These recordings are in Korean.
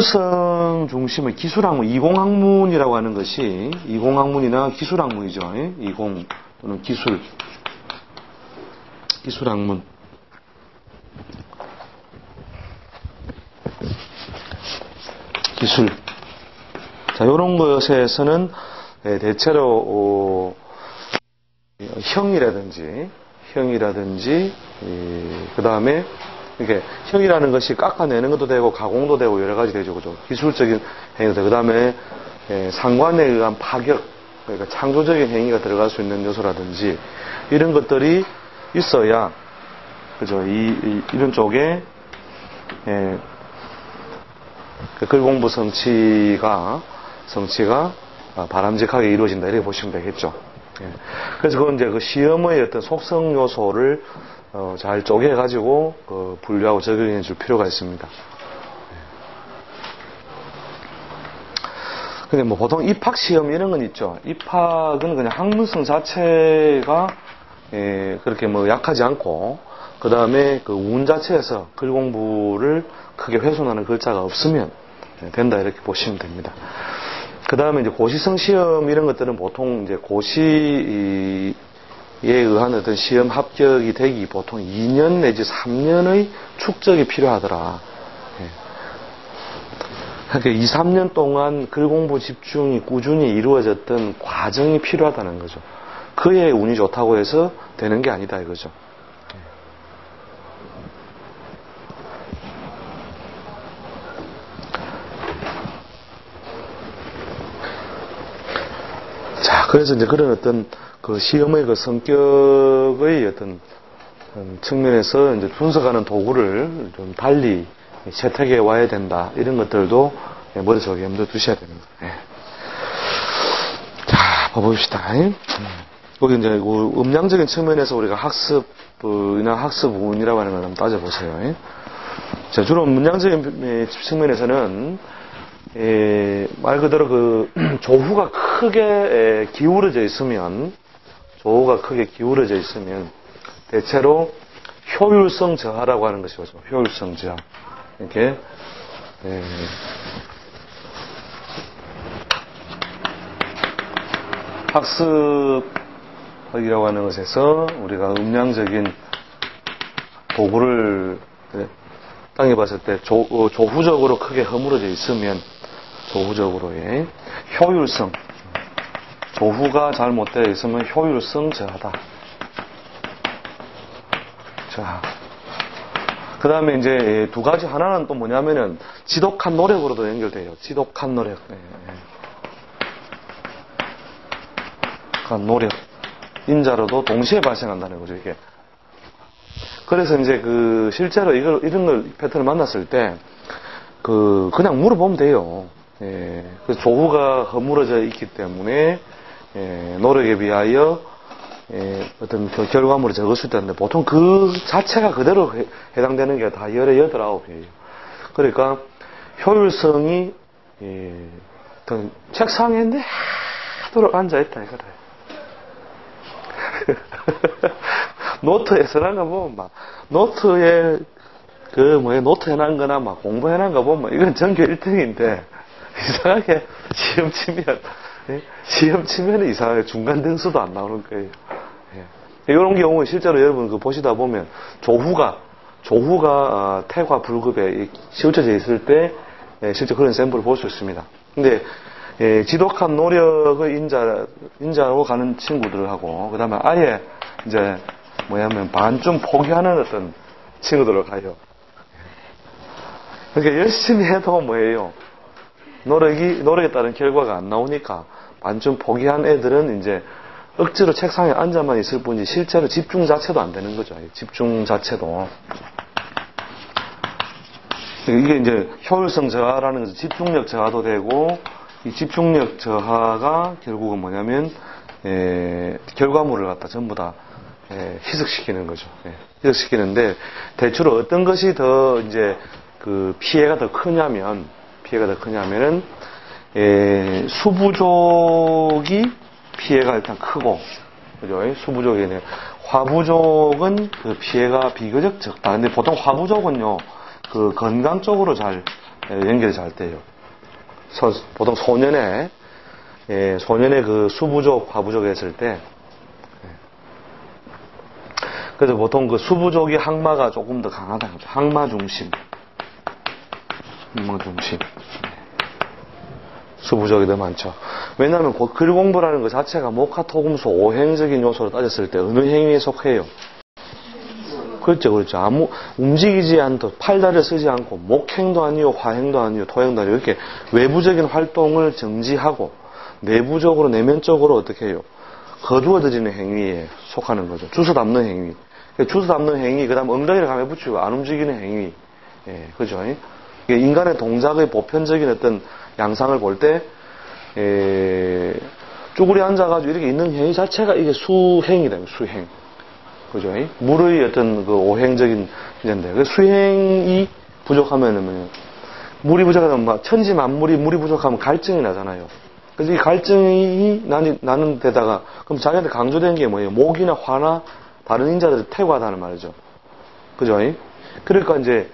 성 중심의 기술학문, 이공학문이라고 하는 것이 이공학문이나 기술학문이죠. 이공 또는 기술학문. 기술. 자, 요런 것에서는 대체로 형이라든지 그 다음에 이렇게 형이라는 것이 깎아내는 것도 되고 가공도 되고 여러 가지 되죠. 그죠? 기술적인 행위도 되고, 그 다음에 상관에 의한 파격, 그러니까 창조적인 행위가 들어갈 수 있는 요소라든지 이런 것들이 있어야, 그죠? 이런 쪽에 그 글공부 성취가 바람직하게 이루어진다, 이렇게 보시면 되겠죠. 그래서 그건 이제 그 시험의 어떤 속성 요소를 잘 쪼개가지고 분류하고 적용해 줄 필요가 있습니다. 근데 뭐 보통 입학시험 이런 건 있죠. 입학은 그냥 학문성 자체가 그렇게 뭐 약하지 않고, 그 다음에 그 운 자체에서 글 공부를 크게 훼손하는 글자가 없으면 된다, 이렇게 보시면 됩니다. 그 다음에 이제 고시성 시험 이런 것들은 보통 이제 고시에 의한 어떤 시험 합격이 되기 보통 2년 내지 3년의 축적이 필요하더라. 그러니까 2, 3년 동안 글 공부 집중이 꾸준히 이루어졌던 과정이 필요하다는 거죠. 그의 운이 좋다고 해서 되는 게 아니다, 이거죠. 자, 그래서 이제 그런 어떤 그 시험의 그 성격의 어떤 측면에서 이제 분석하는 도구를 좀 달리 채택해 와야 된다, 이런 것들도 머릿속에 염두에 두셔야 되는 거예요. 자, 봐봅시다. 여기 이제 음량적인 측면에서 우리가 학습이나 학습운이라고 하는 걸 한번 따져보세요. 자, 주로 음량적인 측면에서는 말 그대로 그 조후가 크게 기울어져 있으면 대체로 효율성 저하라고 하는 것이죠. 효율성 저하. 이렇게 학습이라고 하는 것에서 우리가 음량적인 도구를 땅에 봤을 때 조후적으로 크게 허물어져 있으면 조후적으로의 효율성, 조후가 잘못되어 있으면 효율성 저하다. 자, 그 다음에 이제 두 가지, 하나는 또 뭐냐면은 지독한 노력으로도 연결돼요. 지독한 노력. 노력. 인자로도 동시에 발생한다는 거죠, 이게. 그래서 이제 실제로 이런 걸 패턴을 만났을 때, 그냥 물어보면 돼요. 그래서 조후가 허물어져 있기 때문에, 노력에 비하여, 어떤 결과물을 적을 수 있다는데, 보통 그 자체가 그대로 해당되는 게 다 열에 8, 9이에요. 그러니까, 효율성이, 책상에 내도록 앉아있다, 이거다. 노트에 써놓은 거 보면 노트에 노트 해놓은 거나 공부해놓은 거 보면 이건 전교 1등인데 이상하게 시험 치면 이상하게 중간 등수도 안 나오는 거예요. 이런 경우는 실제로 여러분 보시다 보면 조후가 태과 불급에 치우쳐져 있을 때 실제 그런 샘플을 볼 수 있습니다. 근데 지독한 노력의 인자로 가는 친구들하고, 그 다음에 아예 이제 반쯤 포기하는 어떤 친구들을 가요. 그러니까 열심히 해도 노력에 따른 결과가 안 나오니까 반쯤 포기한 애들은 이제 억지로 책상에 앉아만 있을 뿐이지 실제로 집중 자체도 안 되는 거죠. 집중 자체도. 이게 이제 효율성 저하라는 것은 집중력 저하도 되고, 이 집중력 저하가 결국은 뭐냐면 결과물을 갖다 전부 다 희석시키는 거죠. 희석시키는데 대체로 어떤 것이 더 이제 피해가 더 크냐면은 수부족이 피해가 일단 크고, 그죠? 수부족이 화부족은 피해가 비교적 적다. 근데 보통 화부족은요 건강 쪽으로 잘 연결이 잘 돼요. 보통 소년의 그 수부족, 화부족 했을 때, 그래서 보통 그 수부족이 항마가 조금 더 강하다는 거죠. 항마 중심. 수부족이 더 많죠. 왜냐하면 글 공부라는 것 자체가 목화토금수 5행적인 요소로 따졌을 때 어느 행위에 속해요? 그렇죠. 아무 움직이지 않도 팔다리를 쓰지 않고 목행도 아니요, 화행도 아니요, 토행도 아니요 이렇게 외부적인 활동을 정지하고 내부적으로 내면적으로 어떻게 해요? 거두어지는 행위에 속하는 거죠. 주워 담는 행위. 주워 담는 행위, 그다음 엉덩이를 감에 붙이고 안 움직이는 행위. 그죠? 인간의 동작의 보편적인 어떤 양상을 볼 때, 쭈그리 앉아가지고 이렇게 있는 행위 자체가 이게 수행이다, 수행. 그죠? 물의 어떤 그 오행적인 문제인데, 그 수행이 부족하면은 뭐냐. 물이 부족하면 막 천지만물이 물이 부족하면 갈증이 나잖아요. 그래서 이 갈증이 나는 데다가, 그럼 자기한테 강조된 게 뭐예요? 목이나 화나 다른 인자들을 태고하다는 말이죠. 그죠? 그러니까 이제,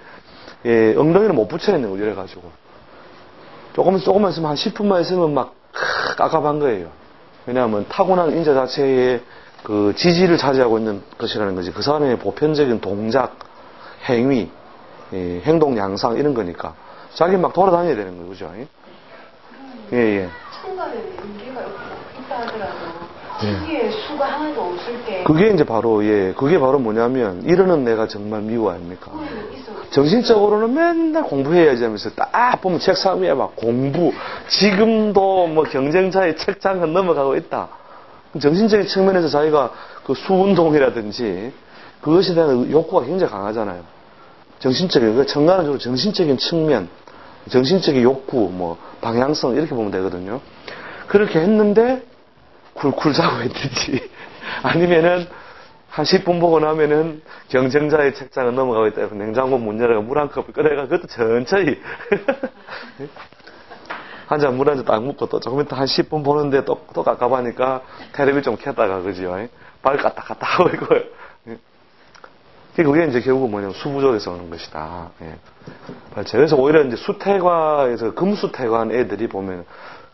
엉덩이를 못 붙여 있는 거죠, 이래가지고. 조금만 있으면 한 10분만 있으면 막, 깝깝한 거예요. 왜냐하면 타고난 인자 자체의 그 지지를 차지하고 있는 것이라는 거지. 그 사람의 보편적인 동작, 행위, 행동 양상 이런 거니까. 자기 막 돌아다녀야 되는 거예요, 그죠? 예. 생각에 인기가 있다 하더라도 신기에 수가 하나도 없을 때 그게 이제 바로 그게 바로 뭐냐면 이러는 내가 정말 미워 아닙니까? 정신적으로는 맨날 공부해야지 하면서 딱 보면 책상 위에 막 공부 지금도 뭐 경쟁자의 책장은 넘어가고 있다. 정신적인 측면에서 자기가 그 수운동이라든지 그것에 대한 욕구가 굉장히 강하잖아요. 정신적인 청가는 주로 정신적인 측면, 정신적인 욕구, 뭐 방향성 이렇게 보면 되거든요. 그렇게 했는데 굴굴 자고 있든지 아니면은 한 10분 보고 나면은 경쟁자의 책장은 넘어가고 있다. 냉장고 문 열어가 물 한 컵을 꺼내가 그것도 천천히 한 잔 물 한 잔 딱 묻고 또 조금 있다 한 10분 보는데 또 깝깝하니까 텔레비 좀 켰다가 그지요. 발 까딱까딱 하고 있고요. 그게 이제 결국 뭐냐면 수부족에서 오는 것이다. 그래서 오히려 이제 수태과에서 금수태과한 애들이 보면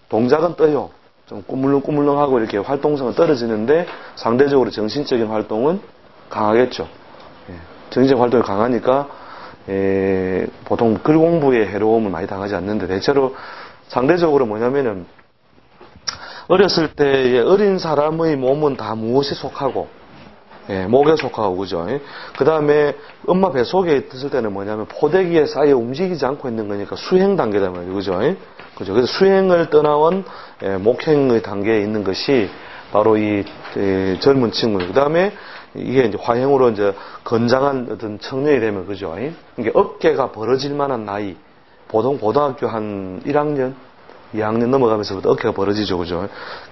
동작은 떠요. 좀 꾸물렁꾸물렁하고 이렇게 활동성은 떨어지는데 상대적으로 정신적인 활동은 강하겠죠. 정신적 활동이 강하니까 보통 글 공부에 해로움을 많이 당하지 않는데 대체로 상대적으로 뭐냐면은 어렸을 때의 어린 사람의 몸은 다 무엇에 속하고 목에 속하고 그죠. 그 다음에 엄마 뱃속에 있을 때는 뭐냐면 포대기에 쌓여 움직이지 않고 있는 거니까 수행 단계다 말이에요. 그죠. 그죠. 그래서 수행을 떠나온 목행의 단계에 있는 것이 바로 이 젊은 친구. 그 다음에 이게 이제 화행으로 이제 건장한 어떤 청년이 되면 그죠. 이게 어깨가 벌어질 만한 나이. 보통 고등학교 한 1학년, 2학년 넘어가면서부터 어깨가 벌어지죠. 그죠.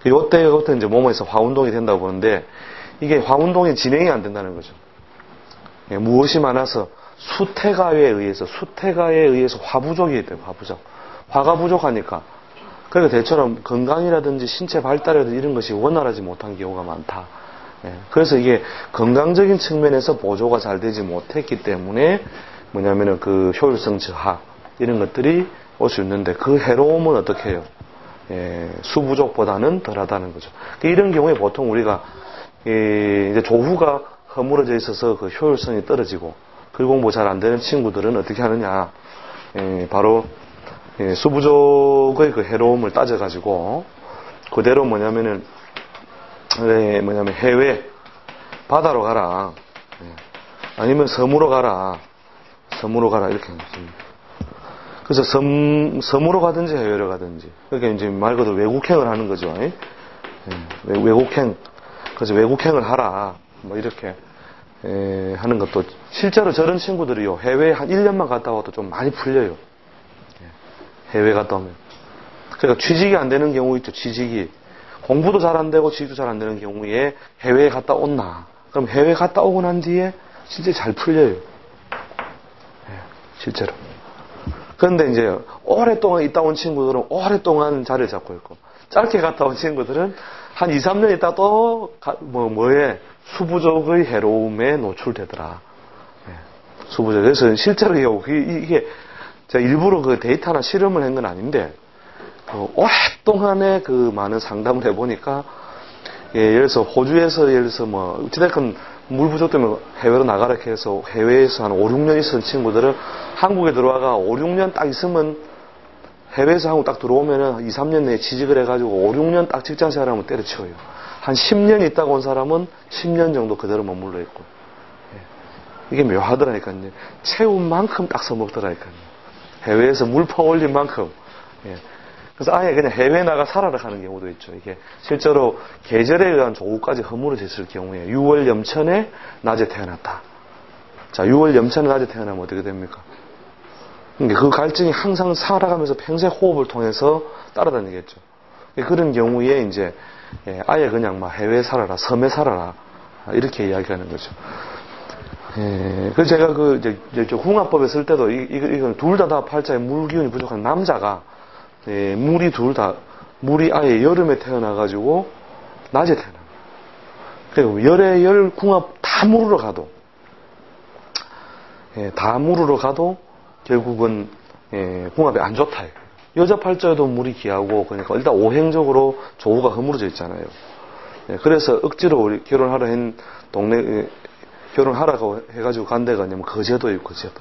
요때부터 이제 몸에서 화운동이 된다고 보는데 이게 화운동이 진행이 안 된다는 거죠. 무엇이 많아서 수태가에 의해서 화부족이 있대요. 화부족. 화가 부족하니까. 그러니까 대처럼 건강이라든지 신체 발달이라든지 이런 것이 원활하지 못한 경우가 많다. 그래서 이게 건강적인 측면에서 보조가 잘 되지 못했기 때문에 뭐냐면은 그 효율성 저하 이런 것들이 올 수 있는데 그 해로움은 어떻게 해요? 수부족보다는 덜하다는 거죠. 이런 경우에 보통 우리가 이제 조후가 허물어져 있어서 그 효율성이 떨어지고 글 공부 잘 안 되는 친구들은 어떻게 하느냐? 바로 수부족의 그 해로움을 따져가지고 그대로 뭐냐면 해외 바다로 가라, 아니면 섬으로 가라 이렇게 합니다. 그래서 섬으로 가든지 해외로 가든지 그러니까 이제 말 그대로 외국행을 하는 거죠. 외국행. 그래서 외국행을 하라 뭐 이렇게 하는 것도 실제로 저런 친구들이요 해외에 한 1년만 갔다 와도 좀 많이 풀려요. 해외 갔다 오면. 그러니까 취직이 안 되는 경우 있죠. 취직이 공부도 잘 안 되고 취직도 잘 안 되는 경우에 해외에 갔다 온나. 그럼 해외 갔다 오고 난 뒤에 실제 잘 풀려요. 실제로. 그런데 이제 오랫동안 있다 온 친구들은 오랫동안 자리를 잡고 있고 짧게 갔다 온 친구들은 한 2, 3년 있다 또 수부족의 해로움에 노출되더라. 수부족. 그래서 실제로 이게 제가 일부러 그 데이터나 실험을 한 건 아닌데, 오랫동안에 그 많은 상담을 해보니까, 예를 들어서 호주에서 예를 들어서 뭐, 어찌됐건 물 부족 때문에 해외로 나가라 해서 해외에서 한 5, 6년 있었던 친구들은 한국에 들어와가 5, 6년 딱 있으면 해외에서 한국 딱 들어오면은 2, 3년 내에 취직을 해가지고 5, 6년 딱 직장 생활하면 때려치워요. 한 10년 있다가 온 사람은 10년 정도 그대로 머물러 있고. 이게 묘하더라니까요. 채운 만큼 딱 써먹더라니까요. 해외에서 물 퍼올린 만큼. 그래서 아예 그냥 해외에 나가 살아라 하는 경우도 있죠. 이게 실제로 계절에 의한 조우까지 허물어져 있을 경우에 6월 염천에 낮에 태어났다. 자, 6월 염천에 낮에 태어나면 어떻게 됩니까? 그러니까 그 갈증이 항상 살아가면서 평생 호흡을 통해서 따라다니겠죠. 그런 경우에 이제 아예 그냥 막 해외에 살아라, 섬에 살아라 이렇게 이야기하는 거죠. 그래서 제가 이제 궁합법에 쓸 때도 이건 둘 다 팔자에 물 기운이 부족한 남자가 물이 아예 여름에 태어나가지고 낮에 태어나. 그리고 열에 열 궁합 다 물으러 가도 결국은 궁합이 안 좋다. 여자 팔자에도 물이 귀하고 그러니까 일단 오행적으로 조우가 허물어져 있잖아요. 그래서 억지로 우리 결혼하러 한 동네 결혼하라고 해가지고 간 데가 아니면 거제도예요, 거제도.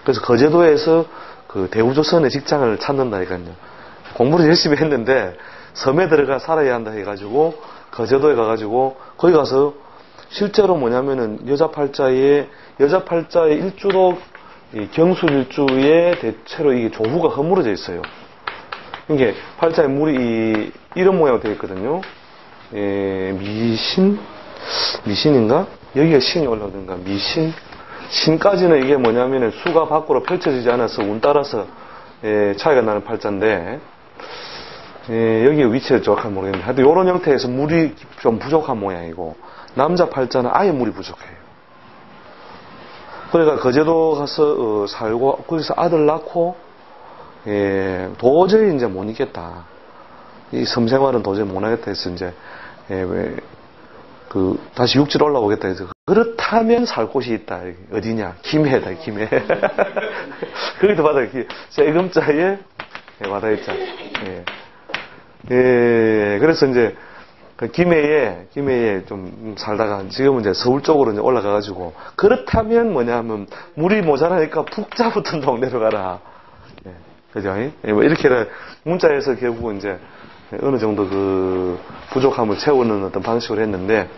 그래서 거제도에서 그 대우조선의 직장을 찾는다니까요. 공부를 열심히 했는데 섬에 들어가 살아야 한다 해가지고 거제도에 가가지고 거기 가서 실제로 뭐냐면은 여자 팔자의 일주도 경술일주에 대체로 이게 조후가 허물어져 있어요. 이게 팔자에 물이 이런 모양으로 되어 있거든요. 미신인가? 여기가 신이 올라오든가 신까지는 이게 뭐냐면은 수가 밖으로 펼쳐지지 않아서 운 따라서 차이가 나는 팔자인데 여기의 위치가 정확하게 모르겠는데 하여튼 이런 형태에서 물이 좀 부족한 모양이고 남자 팔자는 아예 물이 부족해요. 그러니까 거제도 가서 살고 거기서 아들 낳고 도저히 이제 못 있겠다. 이 섬 생활은 도저히 못 하겠다 해서 이제 다시 육지로 올라오겠다 해서 그렇다면 살 곳이 있다. 어디냐? 김해다, 김해. 거기도 바다, 세금자에 바다있자. 그래서 이제 김해에 좀 살다가 지금은 이제 서울 쪽으로 이제 올라가가지고 그렇다면 뭐냐면 물이 모자라니까 푹자 붙은 동네로 가라. 그죠? 뭐 이렇게 문자에서 결국은 이제 어느 정도 그 부족함을 채우는 어떤 방식으로 했는데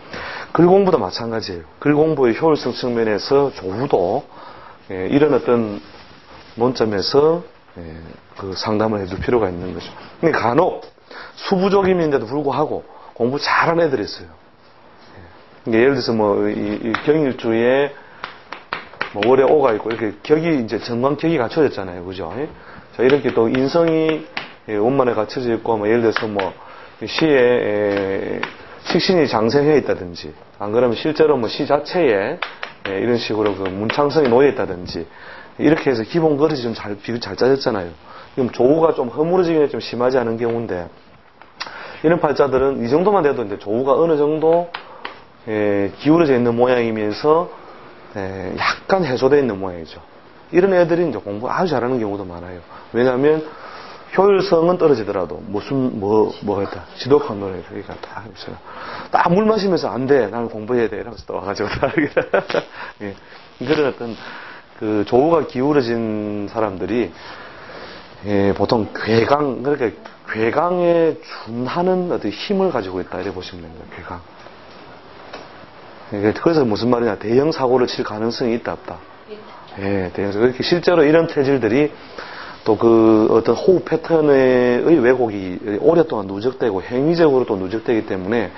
글 공부도 마찬가지예요. 글 공부의 효율성 측면에서 조후도 이런 어떤 논점에서 그 상담을 해줄 필요가 있는 거죠. 근데 간혹 수부족임인데도 불구하고 공부 잘하는 애들이 있어요. 예를 들어서 뭐 이 경일주에 뭐 월에 오가 있고 이렇게 격이 이제 정관격이 갖춰졌잖아요, 그죠? 자, 이렇게 또 인성이 원만에 갖춰져 있고 뭐 예를 들어서 뭐 시에 식신이 장생해 있다든지 안 그러면 실제로 뭐 시 자체에 이런 식으로 그 문창성이 놓여 있다든지 이렇게 해서 기본 그릇이 좀 잘 짜졌잖아요. 그럼 조우가 좀 허물어지기는 좀 심하지 않은 경우인데 이런 팔자들은 이 정도만 돼도 이제 조우가 어느 정도 기울어져 있는 모양이면서 약간 해소되어 있는 모양이죠. 이런 애들이 이제 공부 아주 잘하는 경우도 많아요. 왜냐하면 효율성은 떨어지더라도 뭐 했다 지독한 노래 그러니까 딱 물 마시면서 안 돼 나는 공부해야 돼 이러면서 또 와가지고 그런 어떤 그 조우가 기울어진 사람들이 보통 그러니까 괴강에 준하는 어떤 힘을 가지고 있다 이렇게 보시면 됩니다. 괴강. 그래서 무슨 말이냐 대형 사고를 칠 가능성이 있다 없다. 대형 사고. 이렇게 실제로 이런 체질들이 또 그 어떤 호흡 패턴의 왜곡이 오랫동안 누적되고 행위적으로 또 누적되기 때문에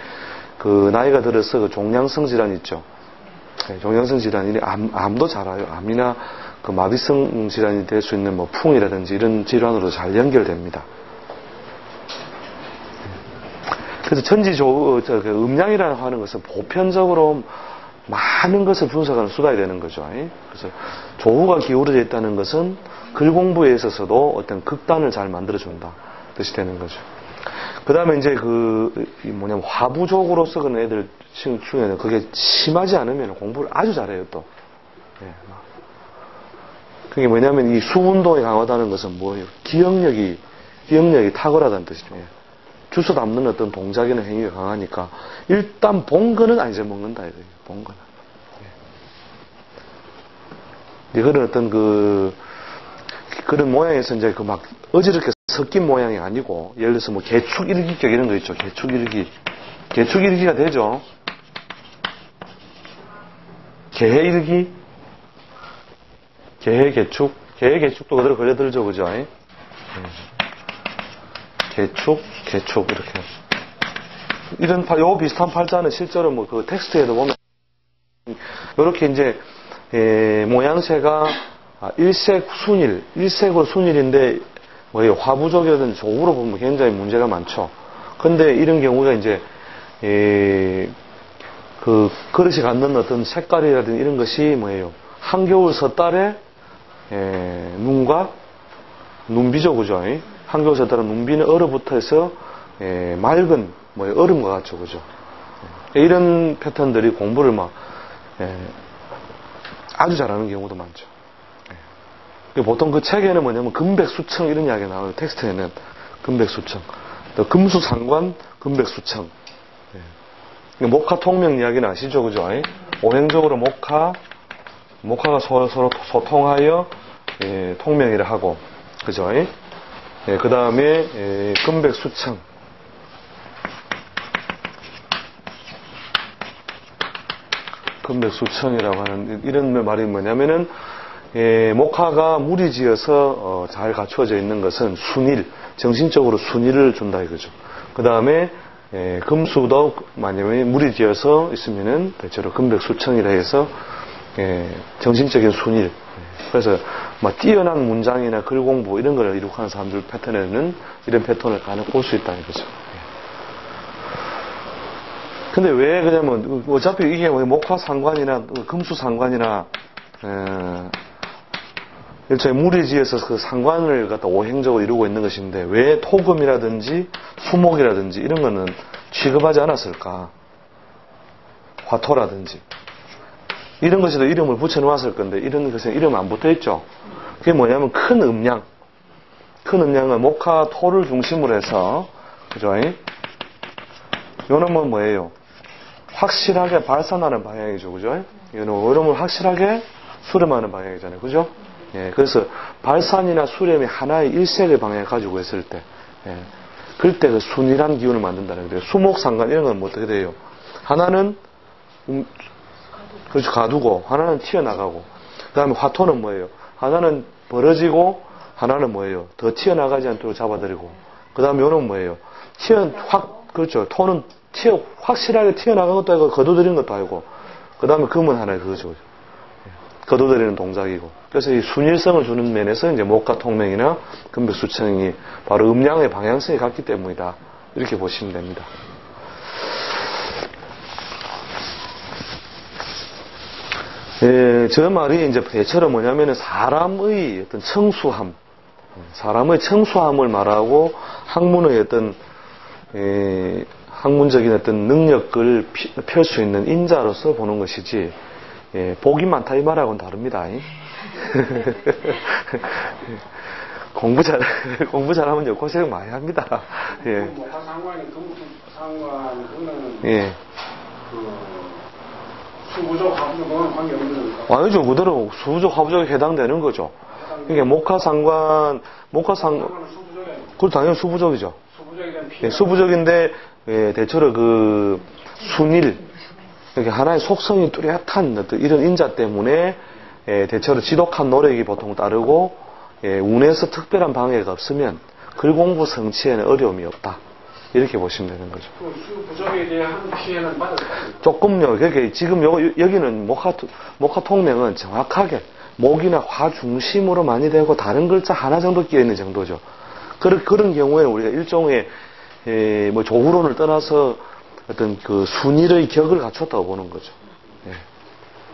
그 나이가 들어서 그 종양성 질환 있죠. 종양성 질환이 암도 잘 와요. 암이나 그 마비성 질환이 될 수 있는 뭐 풍이라든지 이런 질환으로 잘 연결됩니다. 그래서 음양이라고 하는 것은 보편적으로 많은 것을 분석하는 수단이 되는 거죠. 그래서 조후가 기울어져 있다는 것은 글 공부에 있어서도 어떤 극단을 잘 만들어준다 뜻이 되는 거죠. 그 다음에 이제 화부족으로 썩은 애들 중에는 그게 심하지 않으면 공부를 아주 잘해요 또. 그게 뭐냐면 이 수운동이 강하다는 것은 뭐예요? 기억력이 탁월하다는 뜻이죠. 예. 주워 담는 어떤 동작이나 행위가 강하니까 일단 본 거는 안 잊어먹는다 이거예요. 본 거는. 예. 이거는 어떤 그런 모양에서 이제 그 막 어지럽게 섞인 모양이 아니고 예를 들어서 뭐 개축 일기격 이런 거 있죠. 개축 일기가 되죠. 개해일기, 개해개축도 그대로 걸려들죠, 그죠? 개축, 이렇게. 요 비슷한 팔자는 실제로 뭐 그 텍스트에도 보면, 요렇게 이제, 모양새가 일색 순일, 일색으로 순일인데, 뭐예요? 화부족이라든지 조구로 보면 굉장히 문제가 많죠. 근데 이런 경우가 이제, 그 그릇이 갖는 어떤 색깔이라든지 이런 것이 뭐예요? 한겨울 섣달에 눈과 눈비죠, 그죠? 한겨울 섣달에 눈비는 얼어붙어서 맑은 얼음과 같죠, 그죠? 이런 패턴들이 공부를 막 아주 잘하는 경우도 많죠. 보통 그 책에는 뭐냐면 금백수청 이런 이야기가 나와요. 텍스트에는 금백수청, 또 금수상관, 금백수청. 목화 통명 이야기는 아시죠, 그죠? 오행적으로 목화가 서로 소통하여 통명이라 하고, 그죠? 그 다음에 금백수청. 금백수청이라고 하는 이런 말이 뭐냐면은 목화가 무리지어서 잘 갖추어져 있는 것은 순일, 정신적으로 순일을 준다 이거죠. 그 다음에 금수도 만약에 무리지어서 있으면은 대체로 금백수청이라 해서 정신적인 순일. 그래서 막 뛰어난 문장이나 글 공부 이런 걸 이룩하는 사람들 패턴에는 이런 패턴을 간혹 볼 수 있다 이거죠. 근데 왜 그러냐면 어차피 이게 목화상관이나 금수상관이나 일종의 무리지어서 그 상관을 갖다 오행적으로 이루고 있는 것인데 왜 토금이라든지 수목이라든지 이런 거는 취급하지 않았을까? 화토라든지 이런 것에도 이름을 붙여놓았을 건데 이런 것에 이름 안 붙어있죠. 그게 뭐냐면 큰 음량은 목화 토를 중심으로 해서 그죠? 요놈은 뭐예요? 확실하게 발산하는 방향이죠, 그죠? 요놈은 확실하게 수렴하는 방향이잖아요, 그죠? 예, 그래서 발산이나 수렴이 하나의 일색의 방향을 가지고 있을 때, 그럴 때 그 순일한 기운을 만든다는 거예요. 수목상관 이런 건 어떻게 돼요? 하나는 그렇죠, 가두고 하나는 튀어나가고, 그 다음에 화토는 뭐예요? 하나는 벌어지고 하나는 뭐예요? 더 튀어나가지 않도록 잡아들이고, 그 다음에 요는 뭐예요? 그렇죠. 토는 확실하게 튀어나간 것도 아니고 거둬들이는 것도 아니고, 그 다음에 금은 하나의 그거죠. 거둬들이는 동작이고. 그래서 이 순일성을 주는 면에서 이제 목화 통명이나 금백수청이 바로 음양의 방향성이 같기 때문이다. 이렇게 보시면 됩니다. 저 말이 이제 대체로 뭐냐면은 사람의 어떤 사람의 청수함을 말하고 학문의 어떤 학문적인 어떤 능력을 펼 수 있는 인자로서 보는 것이지, 복이 많다 이 말하고는 다릅니다. 공부 잘하면 고생 많이 합니다. 목화상관이 금수상관은 수부족, 화부족은 관계없는 겁니까? 아니죠. 그대로 수부족, 화부족에 해당되는 거죠. 그러니까 목화상관, 그건 당연히 수부족이죠. 수부족인데, 대체로 그 순일, 이렇게 하나의 속성이 뚜렷한 어떤 이런 인자 때문에 대체로 지독한 노력이 보통 따르고 운에서 특별한 방해가 없으면 글 공부 성취에는 어려움이 없다. 이렇게 보시면 되는 거죠. 수부족에 대한 피해는 받을까요? 조금요. 그러니까 지금 여기는 목화 통명은 정확하게 목이나 화 중심으로 많이 되고 다른 글자 하나 정도 끼어 있는 정도죠. 그런 경우에는 우리가 일종의 뭐 조후론을 떠나서 어떤 그 순일의 격을 갖췄다고 보는 거죠.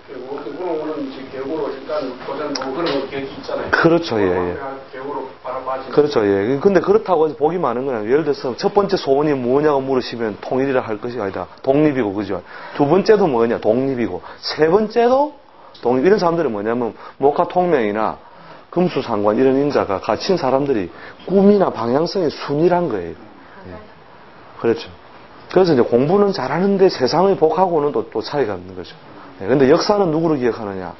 그거는 격으로 일단 고전 그런 거 격이 있잖아요. 그렇죠, 예. 격으로 바라봐지. 그렇죠, 예. 근데 그렇다고 해서 복이 많은 건 아니에요. 예를 들어서 첫 번째 소원이 뭐냐고 물으시면 통일이라 할 것이 아니다. 독립이고, 그죠? 두 번째도 뭐냐? 독립이고. 세 번째도 독립. 이런 사람들은 뭐냐면 목화 통명이나 금수상관 이런 인자가 갇힌 사람들이 꿈이나 방향성이 순이란 거예요. 예. 그렇죠. 그래서 이제 공부는 잘하는데 세상의 복하고는 또 차이가 있는 거죠. 예. 근데 역사는 누구를 기억하느냐?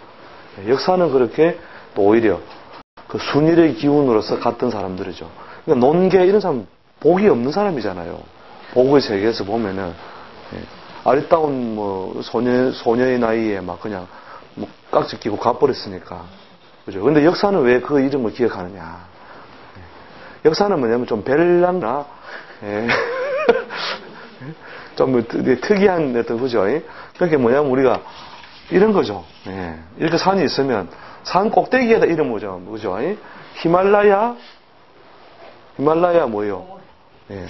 예. 역사는 그렇게 또 오히려 그 순일의 기운으로서 갔던 사람들이죠. 그러니까 논계 이런 사람 복이 없는 사람이잖아요. 복의 세계에서 보면은 예. 아리따운 뭐 소녀의 나이에 막 그냥 뭐 깍지 끼고 가버렸으니까. 그죠? 근데 역사는 왜 그 이름을 기억하느냐? 예. 역사는 뭐냐면 좀 벨랑나, 예. 좀 특이한 어떤, 그죠? 그게 뭐냐면 우리가 이런 거죠. 예. 이렇게 산이 있으면 산 꼭대기에다 이름 오죠. 그죠? 히말라야 뭐예요? 예.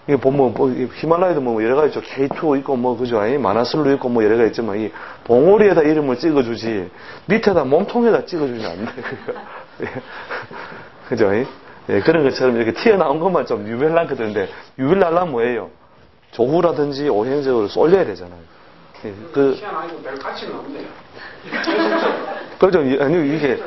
이게 보면 히말라야도 뭐 여러 가지 있죠. K2 있고 뭐 그죠? 마나슬루 있고 뭐 여러 가지 있지만 이 봉우리에다 이름을 찍어주지 밑에다 몸통에다 찍어주지 않네. 그죠? 예, 그런 것처럼 이렇게 튀어나온 것만 좀 유별나거든요. 유별나려면 뭐예요? 조후라든지 오행적으로 쏠려야 되잖아요. 예, 튀어나오고 별 가치는 없네요. 그렇죠. 아니, 이게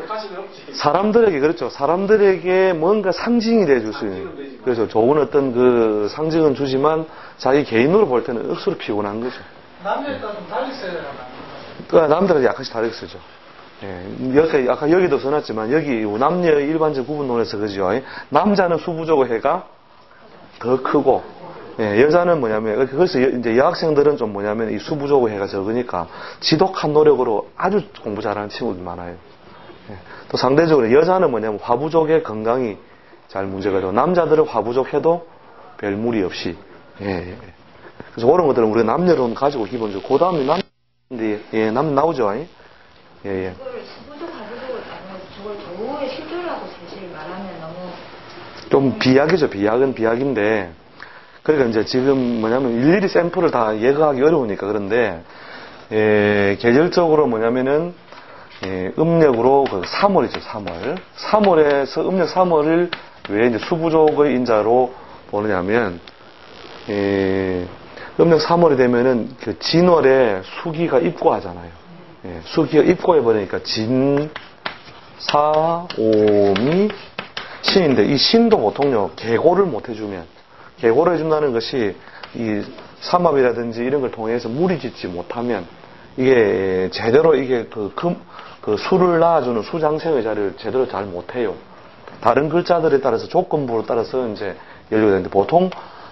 사람들에게 그렇죠. 사람들에게 뭔가 상징이 돼줄 수 있는. 그래서 좋은 어떤 그 상징은 주지만 자기 개인으로 볼 때는 억수로 피곤한 거죠. 남녀에 따라 좀 다르게 써야 되나? 그러니까 남들은 약간씩 다르게 쓰죠. 예, 아까 여기도 써놨지만 여기 남녀 일반적 구분론에서 그죠. 남자는 수부족 해가 더 크고 예, 여자는 뭐냐면, 그래서 이제 여학생들은 좀 뭐냐면, 이 수부족 해가 적으니까, 지독한 노력으로 아주 공부 잘하는 친구들 많아요. 예, 또 상대적으로 여자는 뭐냐면, 화부족의 건강이 잘 문제가 되고, 남자들은 화부족 해도 별 무리 없이, 예. 그래서 그런 것들은 우리가 남녀론 가지고 기본적으로, 그 다음에 남인데, 예, 남 나오죠, 예, 예. 그걸 수부족, 화부족을 아니면 저걸 조후의 실조라고 사실 말하면 너무. 좀 비약이죠, 비약은 비약인데, 그러니까 이제 지금 뭐냐면 일일이 샘플을 다 예거하기 어려우니까 그런데 계절적으로 뭐냐면은 음력으로 그 3월이죠 3월 3월에서 음력 3월을 왜 이제 수부족의 인자로 보느냐면 음력 3월이 되면은 그 진월에 수기가 입고하잖아요. 수기가 입고해 버리니까 진, 사, 오미, 신인데 이 신도 보통요 계고를 못 해주면 계고를 해준다는 것이 이 삼합이라든지 이런 걸 통해서 무리 짓지 못하면 이게 제대로 이게 그 수를 낳아주는 수장생의 자리를 제대로 잘 못해요. 다른 글자들에 따라서 조건부로 따라서 이제 연료가 되는데 보통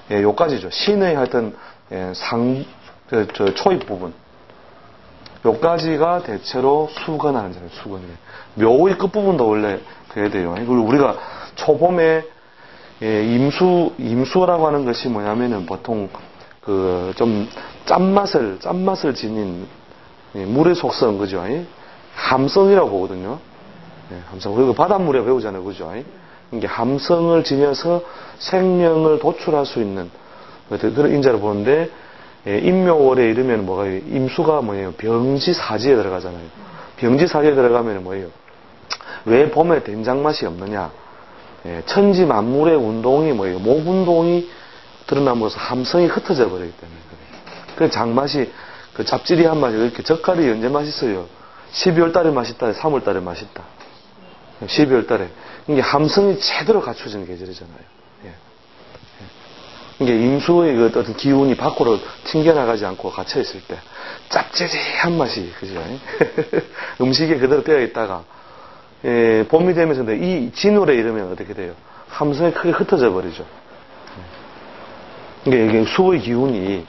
요까지죠. 신의 하여튼 초입 부분 요까지가 대체로 수건하는 자리예요. 수건이 묘의 끝부분도 원래 그래야 돼요. 그리고 우리가 초봄에 임수라고 하는 것이 뭐냐면은 보통 그 좀 짠맛을 지닌 물의 속성, 그죠? 함성이라고 보거든요. 함성. 그리고 바닷물에 배우잖아요. 그죠? 이게 함성을 지녀서 생명을 도출할 수 있는 그런 인자를 보는데, 임묘월에 이르면 뭐가, 임수가 뭐예요? 병지사지에 들어가잖아요. 병지사지에 들어가면 뭐예요? 왜 봄에 된장 맛이 없느냐? 천지 만물의 운동이 뭐예요? 목 운동이 드러남으로써 함성이 흩어져 버리기 때문에 그래요. 장맛이 그 짭짤이한 맛이 이렇게 젓갈이 언제 맛있어요? 12월 달에 맛있다, 3월 달에 맛있다. 12월 달에 이게 함성이 제대로 갖춰진 계절이잖아요. 이게 임수의 그 어떤 기운이 밖으로 튕겨나가지 않고 갇혀 있을 때 짭짤한 맛이 그죠? 음식에 그대로 되어 있다가 봄이 되면서 이 진월에 이르면 어떻게 돼요? 함성이 크게 흩어져 버리죠. 이게 수의 기운이,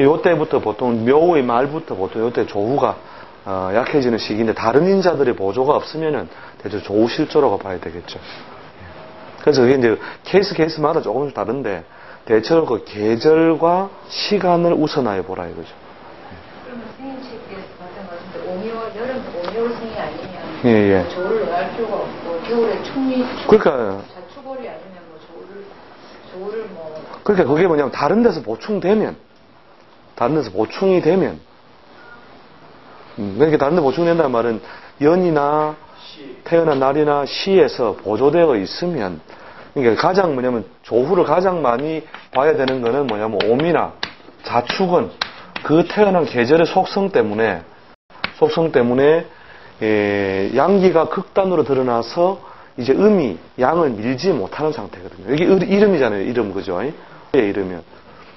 요때부터 보통 묘의 말부터 보통 요때 조후가 약해지는 시기인데 다른 인자들의 보조가 없으면은 대체 조후 실조라고 봐야 되겠죠. 그래서 그게 이제 케이스마다 조금씩 다른데 대체로 그 계절과 시간을 우선하여 보라 이거죠. 그러면 생인식에 봤던 것 같은데 오미월, 여름 오미월생이 아니면 예. 조를 넣을 필요가 없고 겨울에 그러니까 자축월이 아니면 뭐 조를 뭐 그러니까 그게 뭐냐면 다른 데서 보충이 되면 그러니까 다른 데 보충된다는 말은 연이나 태어난 날이나 시에서 보조되어 있으면 그러니까 가장 뭐냐면 조후를 가장 많이 봐야 되는 거는 뭐냐면 오미나 자축은 그 태어난 계절의 속성 때문에 양기가 극단으로 드러나서 이제 음이 양을 밀지 못하는 상태거든요. 이게 이름이잖아요. 이름, 그죠? 이러면.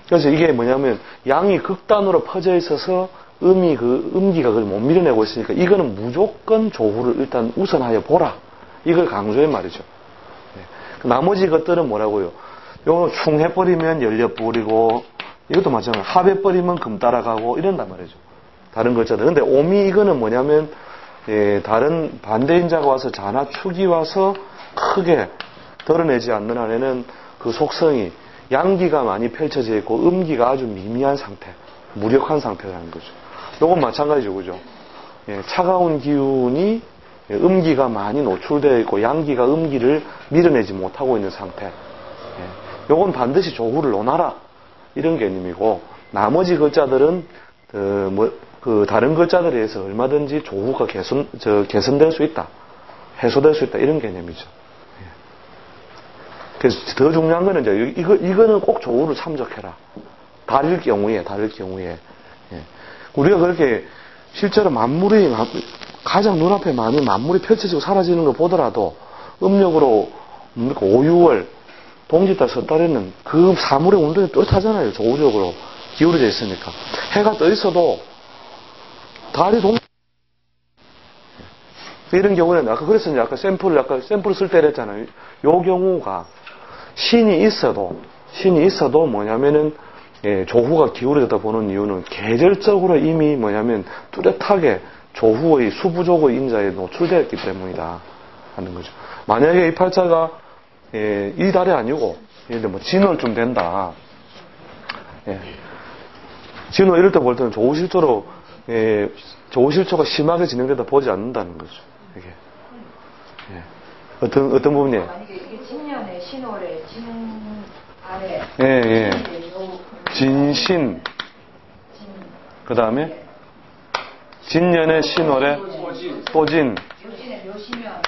그래서 이게 뭐냐면 양이 극단으로 퍼져 있어서 음기가 그걸 못 밀어내고 있으니까 이거는 무조건 조후를 일단 우선하여 보라. 이걸 강조해 말이죠. 나머지 것들은 뭐라고요? 요거 충 해버리면 열려버리고, 이것도 마찬가지로 합해버리면 금 따라가고, 이런단 말이죠. 다른 글자들. 근데 오미 이거는 뭐냐면, 다른 반대인자가 와서 자나 축이 와서 크게 드러내지 않는 한에는 그 속성이 양기가 많이 펼쳐져 있고, 음기가 아주 미미한 상태, 무력한 상태라는 거죠. 요건 마찬가지죠. 그죠? 차가운 기운이 음기가 많이 노출되어 있고 양기가 음기를 밀어내지 못하고 있는 상태. 요건 반드시 조후를 논하라. 이런 개념이고, 나머지 글자들은 다른 글자들에 의해서 얼마든지 조후가 개선될 수 있다. 해소될 수 있다. 이런 개념이죠. 그래서 더 중요한 거는 이제 이거는 꼭 조후를 참적해라. 다를 경우에. 우리가 그렇게 실제로 만물이 가장 눈앞에 많은 만물이 펼쳐지고 사라지는 걸 보더라도 음력으로 5, 6월 동짓달 섣달에는 그 사물의 운동이 뚜렷하잖아요. 조우적으로 기울어져 있으니까. 해가 떠 있어도 달이 이런 경우는 그래서 아까 샘플을 쓸 때 그랬잖아요. 요 경우가 신이 있어도 뭐냐면은 조후가 기울어졌다 보는 이유는 계절적으로 이미 뭐냐면 뚜렷하게 조후의 수부족의 인자에 노출되었기 때문이다 하는 거죠. 만약에 이 팔자가 이 달이 아니고 예를 들면 진월쯤 된다. 진월 이럴 때 볼 때는 조후실조가 심하게 진행되다 보지 않는다는 거죠. 이게 어떤 부분이에요? 만약에 이게 진년에 신월에 진 아래 진신 그 다음에 진년에 신월에 또진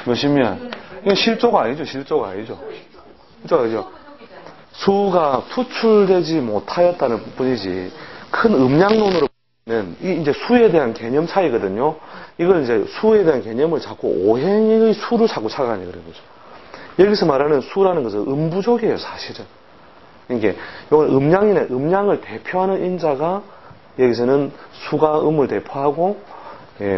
묘시면 이건 실조가 아니죠. 수가 투출되지 못하였다는 뿐이지 큰 음양론으로 보면 이제 수에 대한 개념 차이거든요. 이걸 이제 수에 대한 개념을 자꾸 오행의 수를 자꾸 착안해 그런 거죠. 여기서 말하는 수라는 것은 음부족이에요, 사실은. 이게 이건 음양을 대표하는 인자가 여기서는 수가 음을 대표하고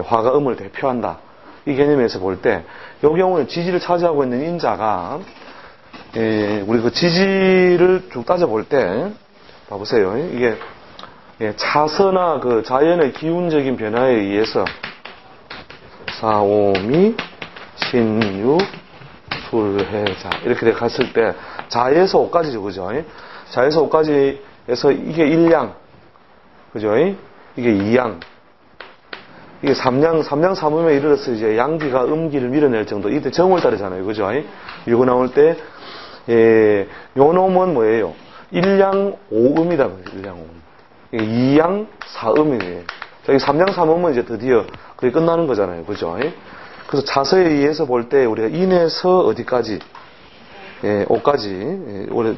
화가 음을 대표한다. 이 개념에서 볼 때, 이 경우는 지지를 차지하고 있는 인자가 우리 그 지지를 쭉 따져볼 때, 봐보세요. 이게 차서나 그 자연의 기운적인 변화에 의해서 사오미, 신유, 술해자 이렇게 갔을 때 자에서 오까지죠, 그죠? 자에서 오까지에서 이게 일양, 그죠? 이게 이양, 이게 삼양삼음에 이르러서 이제 양기가 음기를 밀어낼 정도. 이때 정월달이잖아요, 그죠? 이거 나올 때, 요 놈은 뭐예요? 일양 오음이다, 일양 오음. 이양 사음이에요. 저기 삼양삼음은 이제 드디어 그게 끝나는 거잖아요, 그죠? 그래서 자서에 의해서 볼 때 우리가 인에서 어디까지, 오까지, 원래,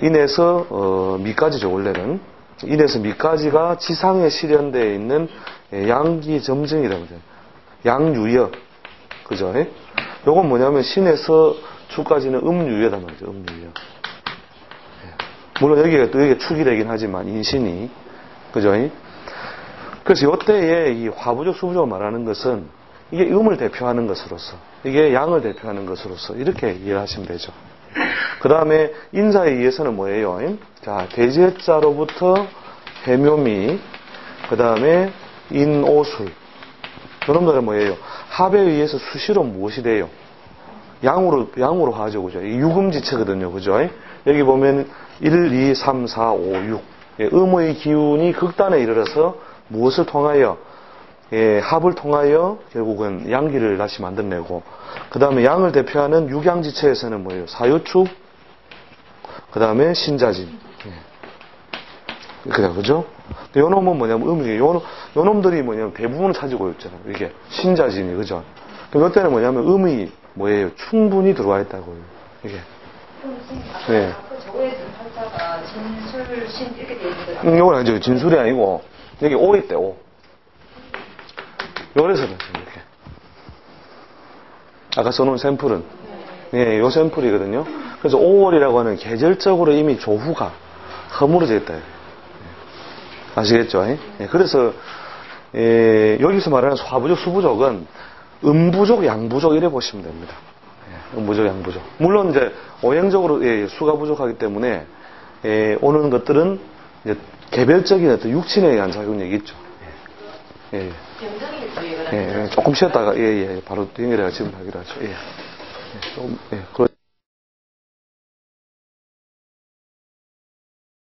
인에서 미까지죠, 원래는. 인에서 미까지가 지상에 실현되어 있는 양기 점증이라고 해요. 양유여. 그죠? 요건 뭐냐면 신에서 주까지는 음유여단 말이죠, 음유여. 물론 여기가 축이 되긴 하지만, 인신이. 그죠? 그래서 요때에 이 화부족, 수부족을 말하는 것은 이게 음을 대표하는 것으로서, 이게 양을 대표하는 것으로서 이렇게 이해를 하시면 되죠. 그 다음에 인자에 의해서는 뭐예요? 자, 대제자로부터 해묘미, 그 다음에 인오술. 이런 거는 뭐예요? 합에 의해서 수시로 무엇이 돼요? 양으로 하죠, 그죠? 유금지체거든요, 그죠? 여기 보면 1, 2, 3, 4, 5, 6. 음의 기운이 극단에 이르러서 무엇을 통하여? 합을 통하여 결국은 양기를 다시 만들어내고, 그 다음에 양을 대표하는 육양지체에서는 뭐예요? 사유축, 그 다음에 신자진. 그래, 그죠? 요 놈은 뭐냐면 음이, 요 놈들이 뭐냐면 대부분을 차지고 있잖아요. 이게 신자진이, 그죠? 그럼 이때는 뭐냐면 음이 뭐예요? 충분히 들어와 있다고요. 이게. 네. 저거에 든 팔자가 진술, 신 이렇게 돼 있는 거죠? 요건 아니죠. 진술이 아니고, 여기 오 있대, 오. 요래서는 이렇게. 아까 써놓은 샘플은. 예, 요 샘플이거든요. 그래서 5월이라고 하는 계절적으로 이미 조후가 허물어져 있다. 아시겠죠? 예, 그래서, 여기서 말하는 소화부족, 수부족은 음부족, 양부족 이래 보시면 됩니다. 예, 음부족, 양부족. 물론 이제 오행적으로 수가 부족하기 때문에 오는 것들은 이제 개별적인 어떤 육친에 의한 작용력이 있죠. 예. 병정일주 이거는 조금 쉬었다가 바로 연결해가 지금 하기로 하죠. 조금,